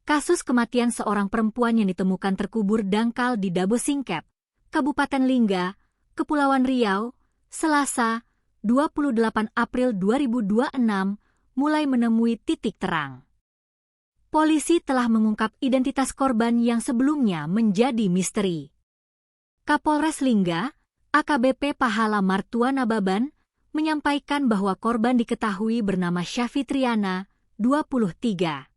Kasus kematian seorang perempuan yang ditemukan terkubur dangkal di Dabo Singkep, Kabupaten Lingga, Kepulauan Riau, Selasa, 28 April 2026, mulai menemui titik terang. Polisi telah mengungkap identitas korban yang sebelumnya menjadi misteri. Kapolres Lingga, AKBP Pahala Martua Nababan, menyampaikan bahwa korban diketahui bernama Syafitriana, 23.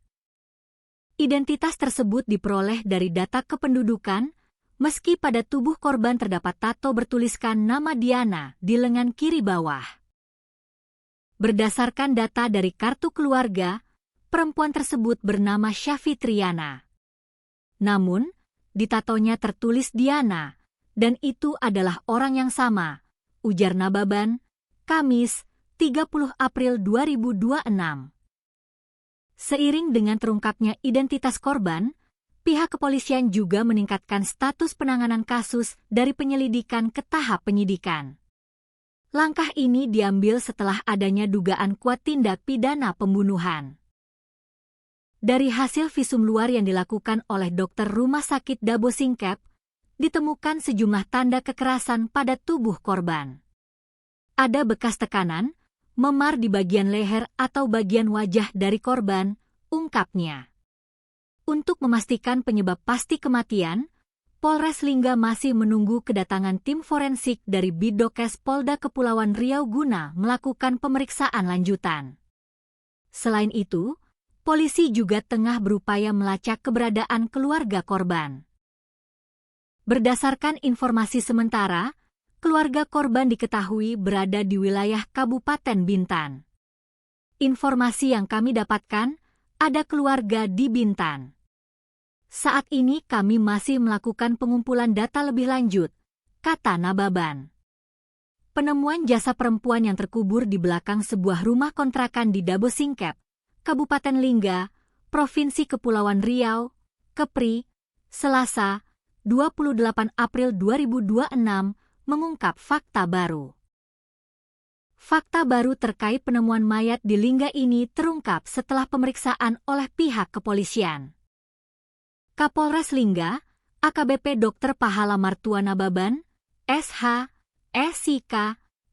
Identitas tersebut diperoleh dari data kependudukan, meski pada tubuh korban terdapat tato bertuliskan nama Diana di lengan kiri bawah. Berdasarkan data dari kartu keluarga, perempuan tersebut bernama Syafitriana. Namun, di tatonya tertulis Diana, dan itu adalah orang yang sama, ujar Nababan, Kamis, 30 April 2026. Seiring dengan terungkapnya identitas korban, pihak kepolisian juga meningkatkan status penanganan kasus dari penyelidikan ke tahap penyidikan. Langkah ini diambil setelah adanya dugaan kuat tindak pidana pembunuhan. Dari hasil visum luar yang dilakukan oleh dokter Rumah Sakit Dabo Singkep, ditemukan sejumlah tanda kekerasan pada tubuh korban. Ada bekas tekanan, memar di bagian leher atau bagian wajah dari korban, ungkapnya. Untuk memastikan penyebab pasti kematian, Polres Lingga masih menunggu kedatangan tim forensik dari Bidokes Polda Kepulauan Riau guna melakukan pemeriksaan lanjutan. Selain itu, polisi juga tengah berupaya melacak keberadaan keluarga korban. Berdasarkan informasi sementara, keluarga korban diketahui berada di wilayah Kabupaten Bintan. Informasi yang kami dapatkan, ada keluarga di Bintan. Saat ini kami masih melakukan pengumpulan data lebih lanjut, kata Nababan. Penemuan jasad perempuan yang terkubur di belakang sebuah rumah kontrakan di Dabo Singkep, Kabupaten Lingga, Provinsi Kepulauan Riau, Kepri, Selasa, 28 April 2026, mengungkap fakta baru. Fakta baru terkait penemuan mayat di Lingga ini terungkap setelah pemeriksaan oleh pihak kepolisian. Kapolres Lingga, AKBP Dr. Pahala Martua Nababan, SH, SIK,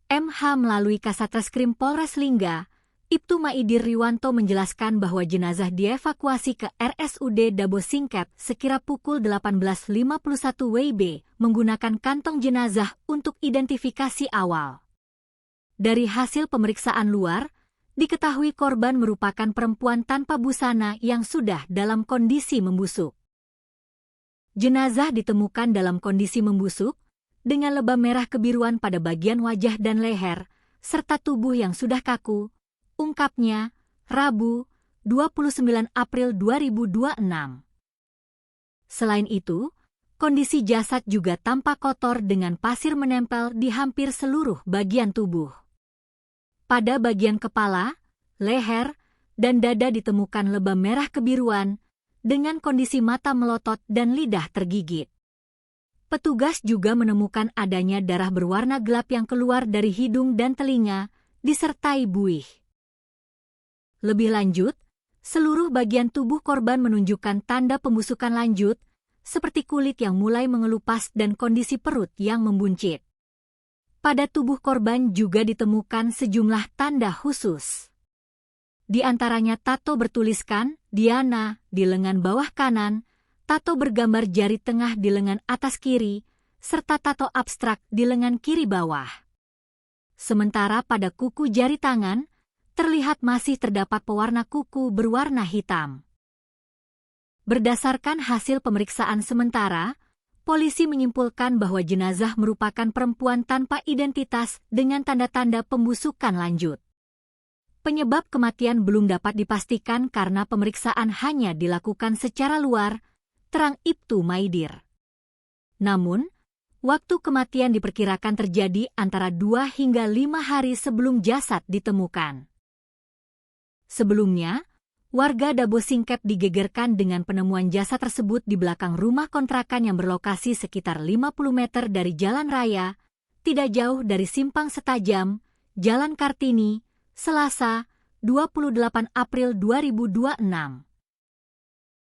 MH melalui Kasatreskrim Polres Lingga, Ibtu Maidir Riwanto menjelaskan bahwa jenazah dievakuasi ke RSUD Dabo Singkep sekira pukul 18.51 WIB menggunakan kantong jenazah untuk identifikasi awal. Dari hasil pemeriksaan luar, diketahui korban merupakan perempuan tanpa busana yang sudah dalam kondisi membusuk. Jenazah ditemukan dalam kondisi membusuk, dengan lebam merah kebiruan pada bagian wajah dan leher, serta tubuh yang sudah kaku, ungkapnya, Rabu, 29 April 2026. Selain itu, kondisi jasad juga tampak kotor dengan pasir menempel di hampir seluruh bagian tubuh. Pada bagian kepala, leher, dan dada ditemukan lebam merah kebiruan, dengan kondisi mata melotot dan lidah tergigit. Petugas juga menemukan adanya darah berwarna gelap yang keluar dari hidung dan telinga, disertai buih. Lebih lanjut, seluruh bagian tubuh korban menunjukkan tanda pembusukan lanjut, seperti kulit yang mulai mengelupas dan kondisi perut yang membuncit. Pada tubuh korban juga ditemukan sejumlah tanda khusus. Di antaranya tato bertuliskan Diana di lengan bawah kanan, tato bergambar jari tengah di lengan atas kiri, serta tato abstrak di lengan kiri bawah. Sementara pada kuku jari tangan, terlihat masih terdapat pewarna kuku berwarna hitam. Berdasarkan hasil pemeriksaan sementara, polisi menyimpulkan bahwa jenazah merupakan perempuan tanpa identitas dengan tanda-tanda pembusukan lanjut. Penyebab kematian belum dapat dipastikan karena pemeriksaan hanya dilakukan secara luar, terang Ibtu Maidir. Namun, waktu kematian diperkirakan terjadi antara 2 hingga 5 hari sebelum jasad ditemukan. Sebelumnya, warga Dabo Singkep digegerkan dengan penemuan jasad tersebut di belakang rumah kontrakan yang berlokasi sekitar 50 meter dari jalan raya, tidak jauh dari Simpang Setajam, Jalan Kartini, Selasa, 28 April 2026.